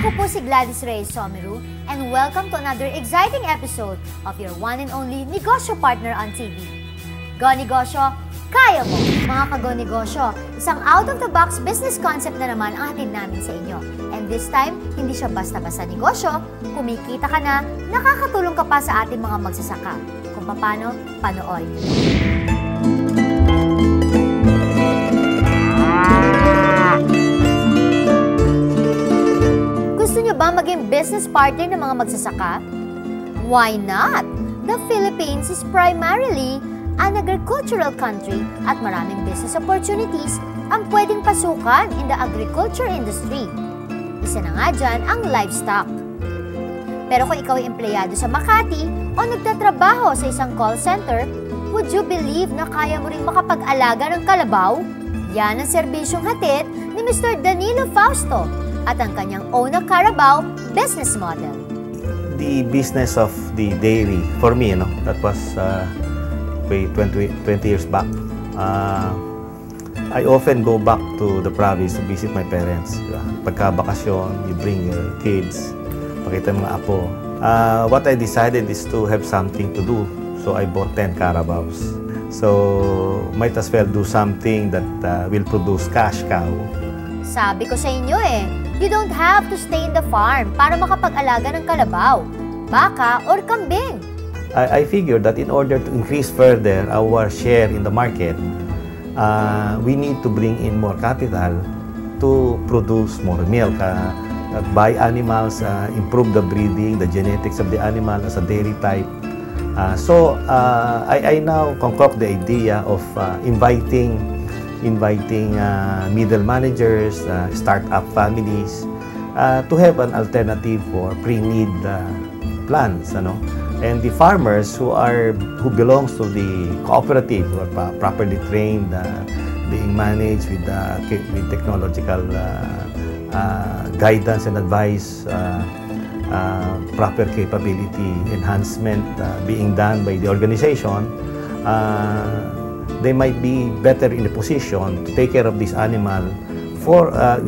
Ako po si Gladys Reyes Someru and welcome to another exciting episode of your one and only Negosyo Partner on TV. Go Negosyo, kaya mo! Mga kago-negosyo, isang out-of-the-box business concept na naman ang hatid namin sa inyo. And this time, hindi siya basta-basta negosyo, kumikita ka na, nakakatulong ka pa sa ating mga magsasaka. Kung paano, panoorin niyo. Gusto nyo ba maging business partner ng mga magsasaka? Why not? The Philippines is primarily an agricultural country at maraming business opportunities ang pwedeng pasukan in the agriculture industry. Isa na nga dyan ang livestock. Pero kung ikaw ay empleyado sa Makati o nagtatrabaho sa isang call center, would you believe na kaya mo rin makapag-alaga ng kalabaw? Yan ang serbisyong hatid ni Mr. Danilo Fausto at ang kanyang Ona Carabao business model. The business of the dairy, for me, that was 20 years back. I often go back to the province to visit my parents. Pagka-bakasyon, you bring your kids, pakita mga apo. What I decided is to have something to do. So I bought 10 Carabaos. So might as well do something that will produce cash cow. Sabi ko sa inyo you don't have to stay in the farm para makapag-alaga ng kalabaw, baka, or kambing. I figured that in order to increase further our share in the market, we need to bring in more capital to produce more milk, buy animals, improve the breeding, the genetics of the animal as a dairy type. So I now concoct the idea of inviting middle managers, start-up families to have an alternative for pre-need plants, and the farmers who belongs to the cooperative who are properly trained, being managed with technological guidance and advice, proper capability enhancement being done by the organization. They might be better in a position to take care of this animal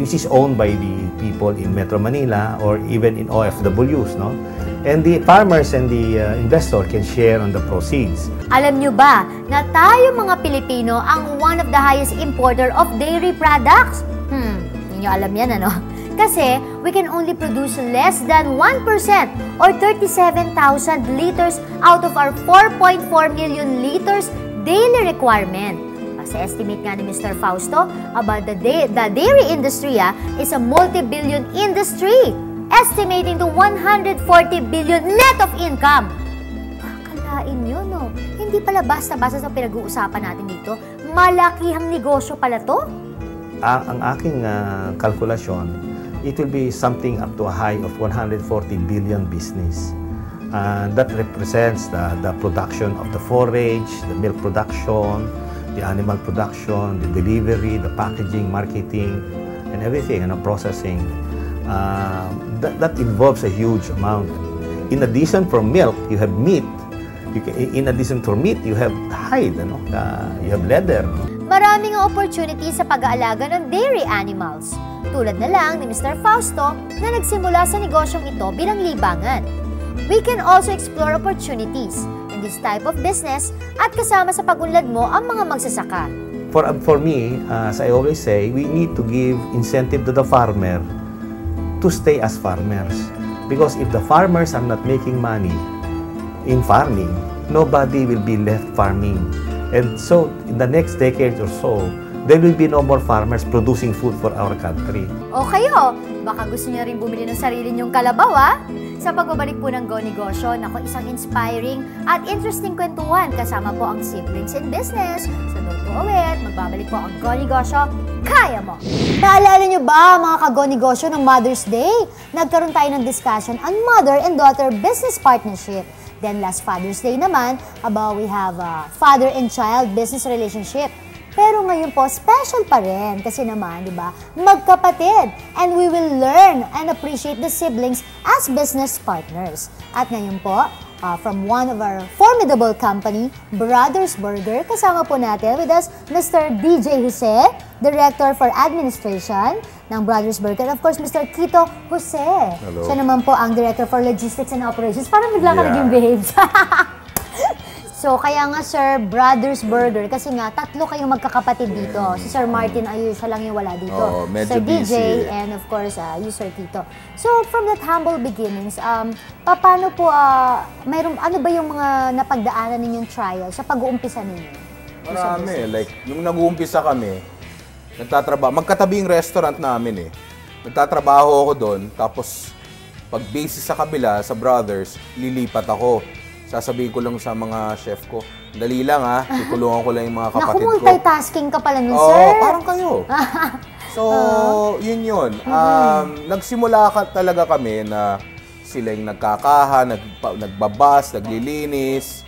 which is owned by the people in Metro Manila or even in OFWs, and the farmers and the investor can share on the proceeds. Alam nyo ba na tayo mga Pilipino ang one of the highest importer of dairy products? Hindi nyo alam yan, Kasi we can only produce less than 1% or 37,000 liters out of our 4.4 million liters daily requirement. Kasi estimate nga ni Mr. Fausto about the dairy industry is a multi-billion industry, estimating to 140 billion net of income. Akalain nyo, hindi pala basta-basta sa pinag-uusapan natin dito. Malakihang negosyo pala to. Ang aking kalkulasyon, it will be something up to a high of 140 billion business. That represents the production of the forage, the milk production, the animal production, the delivery, the packaging, marketing, and everything, processing. That involves a huge amount. In addition from milk, you have meat. In addition to meat, you have hide, you have leather. Maraming opportunities sa pag-aalaga ng dairy animals. Tulad na lang ni Mr. Fausto na nagsimula sa negosyong ito bilang libangan. We can also explore opportunities in this type of business at kasama sa pag-unlad mo ang mga magsasaka. For me, as I always say, we need to give incentive to the farmer to stay as farmers. Because if the farmers are not making money in farming, nobody will be left farming. And so, in the next decade or so, there will be no more farmers producing food for our country. O kayo, baka gusto niyo rin bumili ng sarili niyong kalabaw, Sa pagbabalik po ng Go Negosyo, isang inspiring at interesting kwentuhan kasama po ang siblings in business. So don't go away, magbabalik po ang Go Negosyo, kaya mo! Naalala niyo ba mga ka-Go Negosyo ng Mother's Day? Nagkaroon tayo ng discussion on mother and daughter business partnership. Then last Father's Day naman, we have a father and child business relationship. Pero ngayon po, special pa rin kasi naman, di ba, magkapatid. And we will learn and appreciate the siblings as business partners. At ngayon po, from one of our formidable company, Brothers Burger. Kasama po natin with us, Mr. DJ Jose, Director for Administration ng Brothers Burger. And of course, Mr. Quito Jose. Hello. Siya naman po ang Director for Logistics and Operations. Parang bigla ka naging babes. So, kaya nga Sir, Brothers Burger, kasi nga, tatlo kayong magkakapatid dito. Si Sir Martin, siya lang yung wala dito. Medyo Sir DJ, busy. and of course, you Sir Tito. So, from that humble beginnings, paano po, ano ba yung mga napagdaanan ninyong trial sa pag-uumpisa ninyo? Marami. Like, nung nag-uumpisa kami, nagtatrabaho. Magkatabi yung restaurant namin eh. Nagtatrabaho ako doon, tapos pag basis sa kabila, sa Brothers, lilipat ako. Sasabihin ko lang sa mga chef ko, dali lang ha, tutulungan ko lang yung mga kapatid ko. Naku-multitasking ka pala nun, Oo, sir. parang kayo. So, yun. Nagsimula talaga kami na sila yung nagkakaha, nagbabas, naglilinis.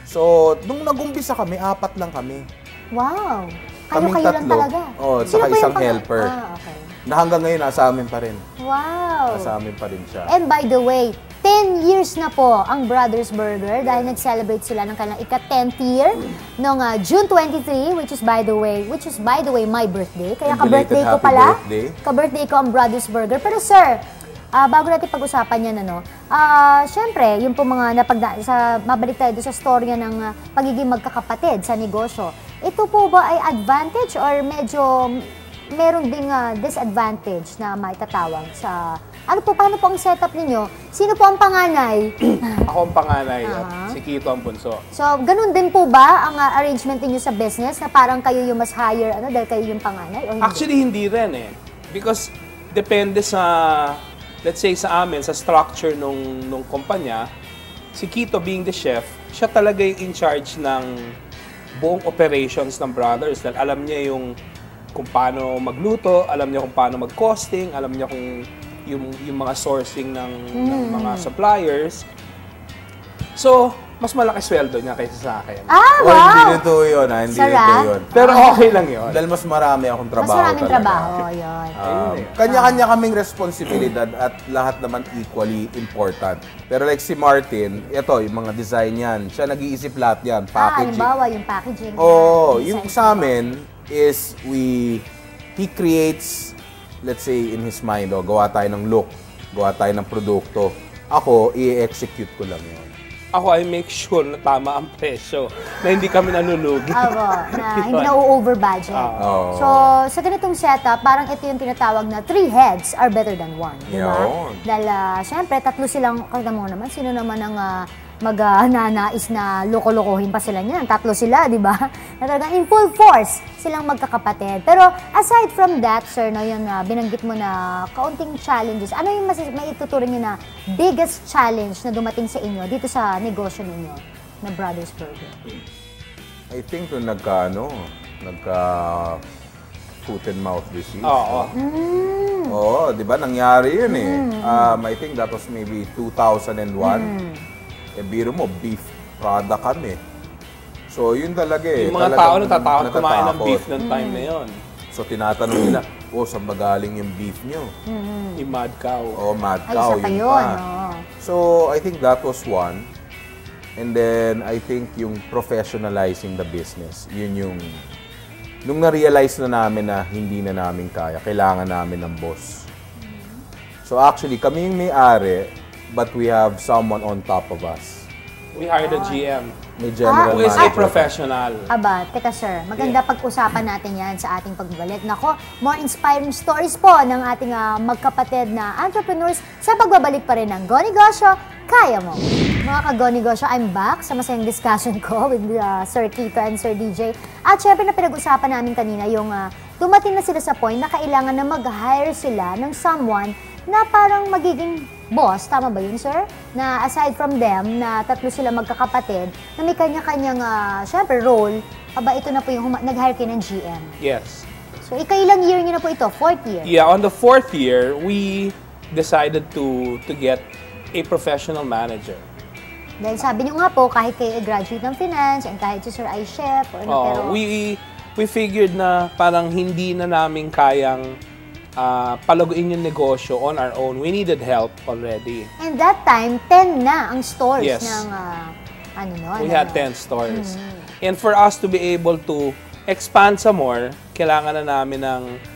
So, nung nag-umpisa kami, 4 lang kami. Wow. Kaming Kayo lang tatlo. talaga. Saka po yung isang helper. Okay. Na hanggang ngayon, nasa amin pa rin. Wow. Nasa amin pa rin siya. And by the way, 10 years na po ang Brothers Burger dahil nag-celebrate sila ng kanilang ika-10th year noong June 23, which is by the way my birthday. Kaya ka-birthday ko pala. Ka-birthday ko ang Brothers Burger. Pero sir, bago natin pag-usapan yan, syempre, yung po mga mabalik tayo doon sa storya ng pagiging magkakapatid sa negosyo. Ito po ba ay advantage or medyo meron ding disadvantage na maitatawag sa... paano po ang setup ninyo? Sino po ang panganay? Ako ang panganay at si Quito ang bunso. So, ganun din po ba ang arrangement ninyo sa business na parang kayo yung mas higher dahil kayo yung panganay? O hindi? Actually, hindi rin eh. Because depende sa, let's say sa amin, sa structure nung kumpanya, si Quito being the chef, siya talaga yung in charge ng buong operations ng Brothers. Dahil alam niya kung paano magluto, alam niya kung paano mag-costing, alam niya kung yung mga sourcing ng mga suppliers. So, mas malaki sweldo niya kaysa sa akin. Wow! Hindi nito yun, hindi nito yun. Pero okay lang yun. Dahil mas marami akong trabaho Mas maraming talaga. trabaho, yun. Kanya-kanya kaming responsibilidad at lahat naman equally important. Pero like si Martin, ito, yung mga design yan, siya nag-iisip lahat yan, packaging. Halimbawa, yung packaging. Yung sa amin is he creates, let's say in his mind, gawa tayo ng look, gawa tayo ng produkto. Ako, i-execute ko lang yun. Ako, I make sure na tama ang presyo, na hindi kami nanulugi. Na hindi na over budget. So, sa ganitong setup, parang ito yung tinatawag na 3 heads are better than 1. Di ba? Dahil, syempre, 3 silang, kaya mo naman, sino naman ang magnanais na loko-lokohin pa sila niyan? 3 sila, di ba? Na talagang in full force silang magkakapatid. Pero aside from that, sir, yung binanggit mo na kaunting challenges, ano yung may ituturing nyo na biggest challenge na dumating sa inyo dito sa negosyo ninyo na Brothers Burger? I think nung nagka foot and mouth disease. Oo, di ba? Nangyari yun eh. I think that was maybe 2001. Biro mo, beef product kami. So, yun talaga eh. Yung mga tao natatakot kumain ng beef ng time na yun. So, tinatanong nila, saan ba galing yung beef nyo? Yung mad cow. Mad cow, Ay, yun pa. So, I think that was one. And then, I think yung professionalizing the business, yun yung... Nung na-realize na namin na hindi na namin kaya, kailangan namin ng boss. So, actually, kami yung may-ari, but we have someone on top of us. We hired a GM. May general Who is a manager. professional. Teka sir, maganda pag-usapan natin yan sa ating pagbabalik. Nako, more inspiring stories po ng ating magkapatid na entrepreneurs sa pagbabalik pa rin ng Go Negosyo, Kaya Mo. Mga ka-Go Negosyo, I'm back sa masayang discussion ko with Sir Quito and Sir DJ. At syempre na pinag-usapan namin kanina yung dumating na sila sa point na kailangan na mag-hire sila ng someone na parang magiging boss, tama ba yun, sir? Na aside from them, na 3 sila magkakapatid, na may kanya-kanyang, syempre, role, ito na po yung nag-hire kayo ng GM. Yes. So, ikailang year nyo na po ito? 4th year? Yeah, on the 4th year, we decided to get a professional manager. Dahil sabi nyo nga po, kahit kayo graduate ng finance, and kahit si sir ay chef, or pero... We figured na parang hindi na namin kayang palaguin yung negosyo on our own. We needed help already. And that time, 10 na ang stores Yes. ng, We had 10 stores. And for us to be able to expand some more, kailangan na namin ng